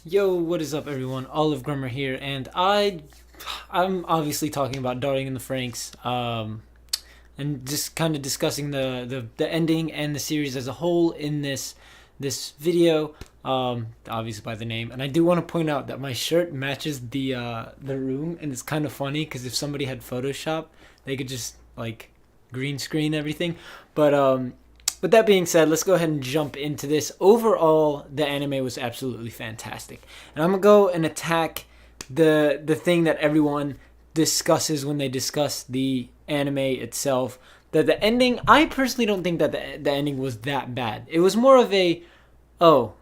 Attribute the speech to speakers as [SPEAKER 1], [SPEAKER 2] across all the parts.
[SPEAKER 1] Yo, what is up, everyone? OliveGrummer here, and I'm obviously talking about Darling in the Franxx, and just kind of discussing the ending and the series as a whole in this video. Obviously by the name, and I do want to point out that my shirt matches the room, and it's kind of funny because if somebody had Photoshop, they could just like green screen everything, but. With that being said, let's go ahead and jump into this. Overall, the anime was absolutely fantastic. And I'm going to go and attack the thing that everyone discusses when they discuss the anime itself. That the ending, I personally don't think that the ending was that bad. It was more of a, oh,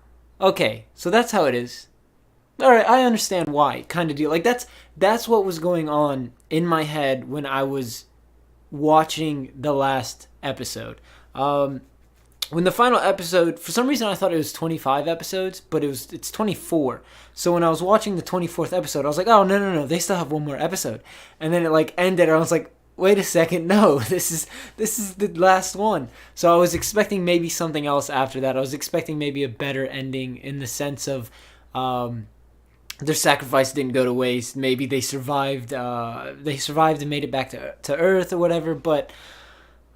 [SPEAKER 1] okay, so that's how it is. All right, I understand why kind of deal. Like that's what was going on in my head when I was watching the last episode. When the final episode, for some reason I thought it was 25 episodes, but it's 24. So when I was watching the 24th episode, I was like, oh, no, they still have one more episode. And then it like ended, and I was like, wait a second, no, this is the last one. So I was expecting maybe something else after that. I was expecting maybe a better ending in the sense of their sacrifice didn't go to waste. Maybe they survived and made it back to Earth or whatever, but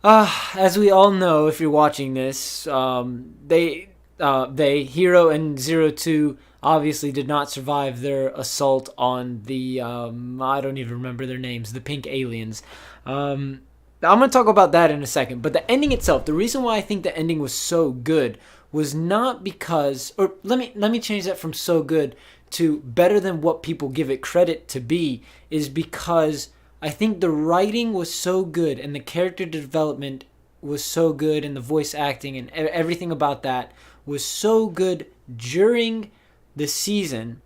[SPEAKER 1] as we all know, if you're watching this, they Hiro and Zero Two obviously did not survive their assault on the I don't even remember their names, the pink aliens. I'm gonna talk about that in a second, but the ending itself, the reason why I think the ending was so good was not because, or let me change that from so good to better than what people give it credit to be, is because I think the writing was so good and the character development was so good and the voice acting and everything about that was so good during the season,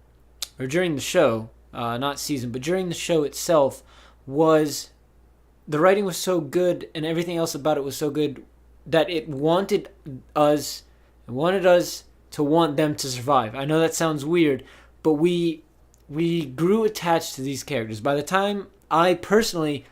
[SPEAKER 1] or during the show, not season, but during the show itself. Was the writing was so good and everything else about it was so good that it us wanted us to want them to survive. I know that sounds weird, but we grew attached to these characters. By the time I personally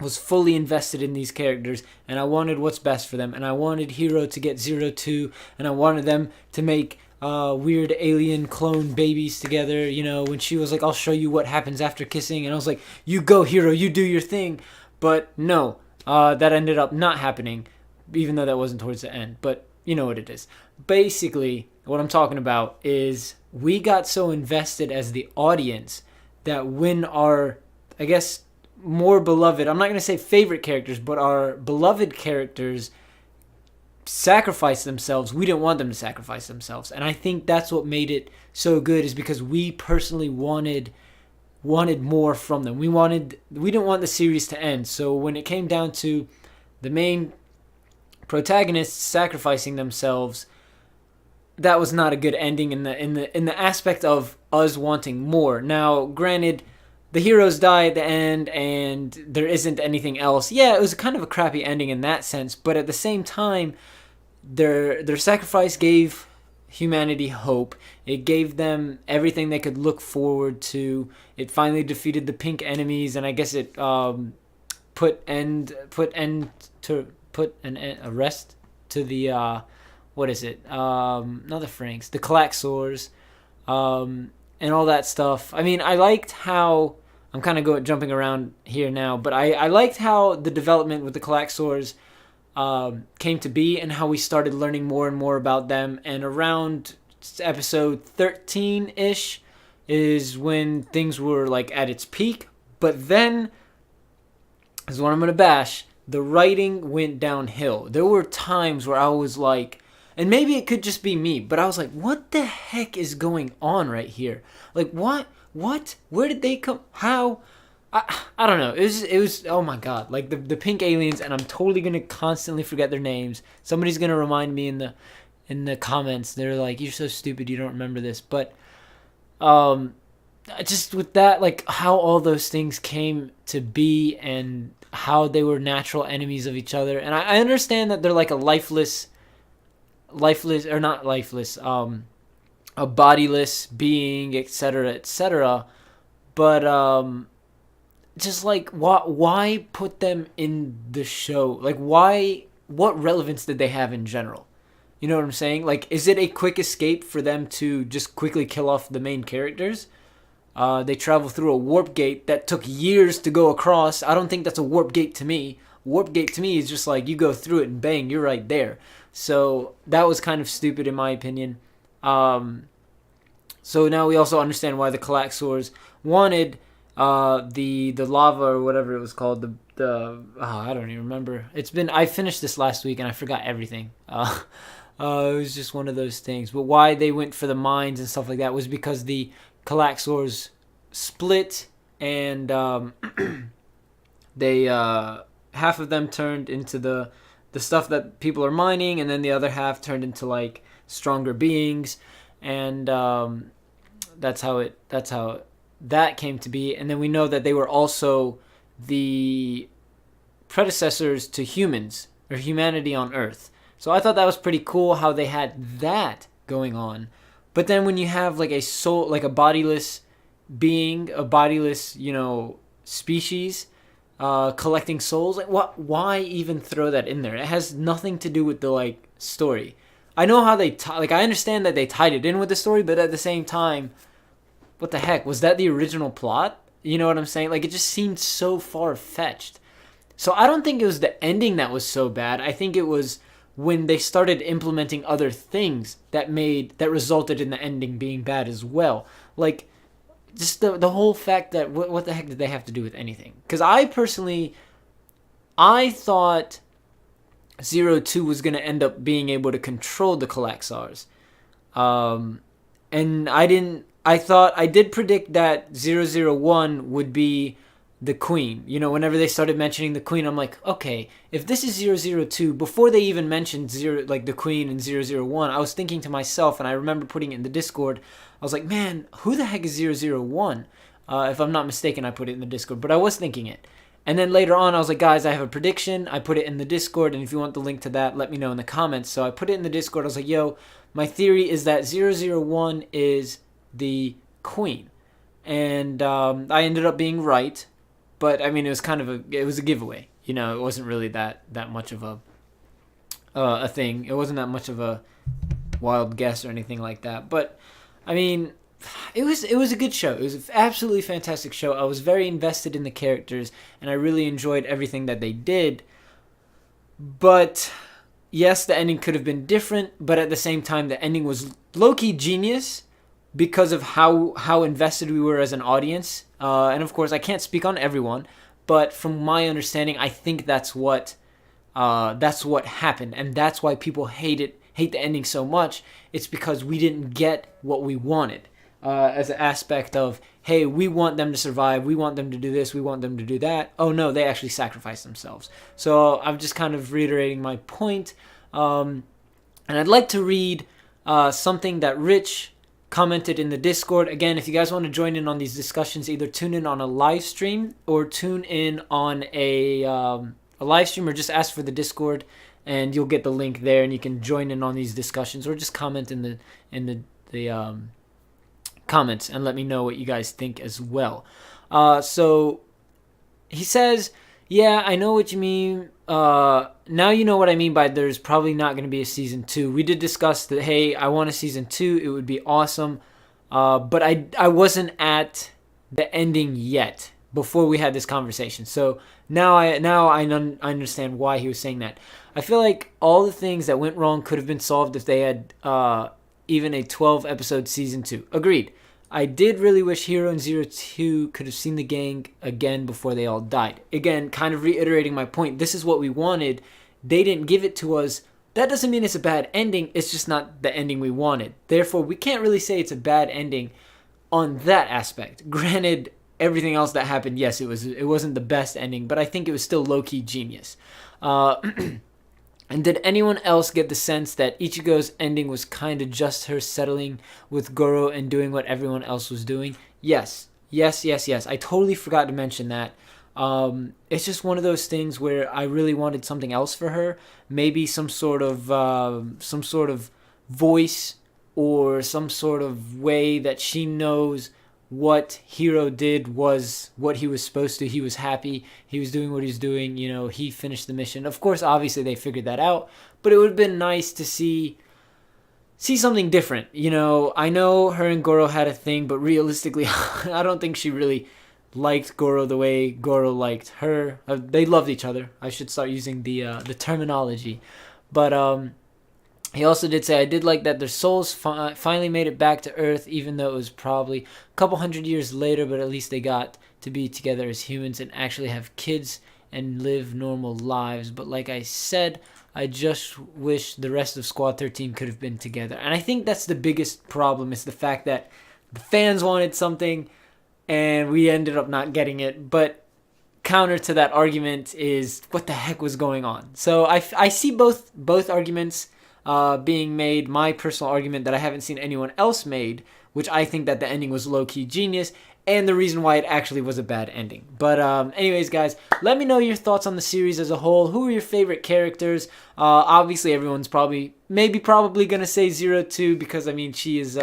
[SPEAKER 1] was fully invested in these characters, and I wanted what's best for them, and I wanted Hiro to get Zero Two, and I wanted them to make weird alien clone babies together. You know, when she was like, I'll show you what happens after kissing, and I was like, you go, Hiro, you do your thing. But no, that ended up not happening, even though that wasn't towards the end. But you know what it is. Basically, what I'm talking about is we got so invested as the audience that when our, I guess, more beloved, I'm not going to say favorite characters, but our beloved characters sacrifice themselves, we didn't want them to sacrifice themselves. And I think that's what made it so good, is because we personally wanted more from them. We didn't want the series to end. So when it came down to the main protagonists sacrificing themselves, that was not a good ending in the aspect of us wanting more. Now, granted, the heroes die at the end and there isn't anything else. Yeah, it was kind of a crappy ending in that sense, but at the same time, their sacrifice gave humanity hope. It gave them everything they could look forward to. It finally defeated the pink enemies, and I guess it put a rest to the what is it? Not the Franxx, the Klaxors, and all that stuff. I mean, I liked how, I'm kind of jumping around here now, but I liked how the development with the Klaxors came to be, and how we started learning more and more about them. And around episode 13-ish is when things were like at its peak. But then, is what I'm going to bash, the writing went downhill. There were times where I was like, and maybe it could just be me, but I was like, what the heck is going on right here? Like, what? Where did they come? How? I don't know. It was oh my god. Like the pink aliens, and I'm totally going to constantly forget their names. Somebody's going to remind me in the comments. They're like, you're so stupid, you don't remember this. But just with that, like how all those things came to be and how they were natural enemies of each other. And I understand that they're like a lifeless, or not lifeless, a bodiless being, etc. But just like, why put them in the show? Like, what relevance did they have in general? You know what I'm saying? Like, is it a quick escape for them to just quickly kill off the main characters? They travel through a warp gate that took years to go across. I don't think that's a warp gate to me. Warp gate to me is just like you go through it and bang, you're right there. So that was kind of stupid in my opinion. So now we also understand why the Calaxors wanted the lava or whatever it was called. I don't even remember. I finished this last week and I forgot everything. It was just one of those things. But why they went for the mines and stuff like that was because the Calaxors split and they half of them turned into the stuff that people are mining, and then the other half turned into like stronger beings, and that's how that came to be. And then we know that they were also the predecessors to humans or humanity on Earth. So I thought that was pretty cool how they had that going on. But then when you have like a soul, like a bodiless being, a bodiless, species, collecting souls, like why even throw that in there? It has nothing to do with the like story. I know how they I understand that they tied it in with the story, but at the same time, what the heck, was that the original plot? You know what I'm saying? Like, it just seemed so far-fetched. So I don't think it was the ending that was so bad. I think it was when they started implementing other things that resulted in the ending being bad as well. Like, just the whole fact that what the heck did they have to do with anything? Because I thought Zero Two was going to end up being able to control the Calaxars. And I did predict that 001 would be the queen. Whenever they started mentioning the queen, I'm like, okay, if this is 002, before they even mentioned the queen and 001, I was thinking to myself, and I remember putting it in the Discord, I was like, man, who the heck is 001? If I'm not mistaken, I put it in the Discord, but I was thinking it. And then later on, I was like, guys, I have a prediction. I put it in the Discord, and if you want the link to that, let me know in the comments. So I put it in the Discord. I was like, yo, my theory is that 001 is the queen. And I ended up being right. But, I mean, it was a giveaway. It wasn't really that much of a thing. It wasn't that much of a wild guess or anything like that. But, I mean, it was a good show. It was an absolutely fantastic show. I was very invested in the characters, and I really enjoyed everything that they did. But, yes, the ending could have been different, but at the same time, the ending was low-key genius because of how invested we were as an audience. And of course, I can't speak on everyone, but from my understanding, I think that's what happened, and that's why people hate the ending so much. It's because we didn't get what we wanted, as an aspect of, hey, we want them to survive, we want them to do this, we want them to do that. Oh no, they actually sacrificed themselves. So I'm just kind of reiterating my point, and I'd like to read something that Rich commented in the Discord. Again, if you guys want to join in on these discussions, either tune in on a live stream or tune in on a live stream, or just ask for the Discord and you'll get the link there and you can join in on these discussions, or just comment in the comments and let me know what you guys think as well. So he says, yeah, I know what you mean. Now you know what I mean by there's probably not going to be a season 2. We did discuss that, hey, I want a season 2. It would be awesome. But I wasn't at the ending yet before we had this conversation. So now I understand why he was saying that. I feel like all the things that went wrong could have been solved if they had even a 12-episode season 2. Agreed. I did really wish Hiro and Zero Two could have seen the gang again before they all died. Again, kind of reiterating my point. This is what we wanted. They didn't give it to us. That doesn't mean it's a bad ending. It's just not the ending we wanted. Therefore, we can't really say it's a bad ending on that aspect. Granted, everything else that happened, yes, it wasn't the best ending, but I think it was still low-key genius. And did anyone else get the sense that Ichigo's ending was kind of just her settling with Goro and doing what everyone else was doing? Yes. I totally forgot to mention that. It's just one of those things where I really wanted something else for her. Maybe some sort of voice or some sort of way that she knows what Hiro did was what he was supposed to. He was happy. He was doing what he was doing. He finished the mission. Of course, obviously, they figured that out. But it would have been nice to see see something different. You know, I know her and Goro had a thing, but realistically, I don't think she really liked Goro the way Goro liked her. They loved each other. I should start using the terminology. But he also did say, I did like that their souls finally made it back to Earth, even though it was probably a couple hundred years later, but at least they got to be together as humans and actually have kids and live normal lives. But like I said, I just wish the rest of Squad 13 could have been together. And I think that's the biggest problem, is the fact that the fans wanted something and we ended up not getting it. But counter to that argument is, what the heck was going on? So I see both arguments being made. My personal argument that I haven't seen anyone else made, which I think that the ending was low-key genius, and the reason why it actually was a bad ending. But anyways, guys, let me know your thoughts on the series as a whole. Who are your favorite characters? Obviously, everyone's probably going to say Zero Two, because, I mean, she's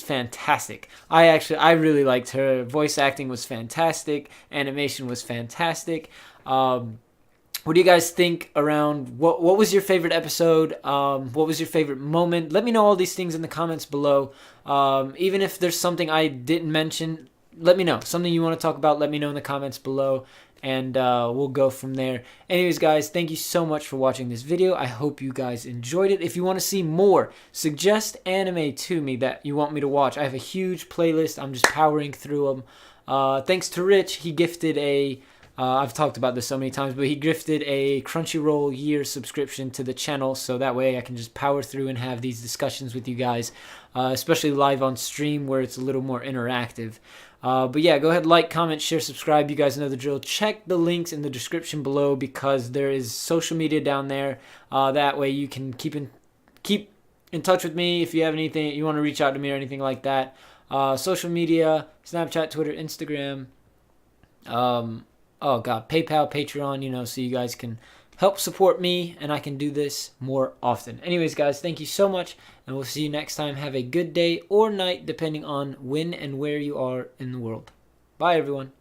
[SPEAKER 1] fantastic. I really liked her. Voice acting was fantastic. Animation was fantastic. What do you guys think around what was your favorite episode? What was your favorite moment? Let me know all these things in the comments below. Even if there's something I didn't mention, let me know. Something you want to talk about, let me know in the comments below, and we'll go from there. Anyways, guys, thank you so much for watching this video. I hope you guys enjoyed it. If you want to see more, suggest anime to me that you want me to watch. I have a huge playlist. I'm just powering through them. Thanks to Rich, he gifted a... I've talked about this so many times, but he gifted a Crunchyroll year subscription to the channel, so that way I can just power through and have these discussions with you guys, especially live on stream where it's a little more interactive. But yeah, go ahead, like, comment, share, subscribe. You guys know the drill. Check the links in the description below, because there is social media down there. That way you can keep in touch with me if you have anything, you want to reach out to me or anything like that. Social media, Snapchat, Twitter, Instagram. Oh god, PayPal, Patreon, so you guys can help support me and I can do this more often. Anyways, guys, thank you so much, and we'll see you next time. Have a good day or night, depending on when and where you are in the world. Bye, everyone.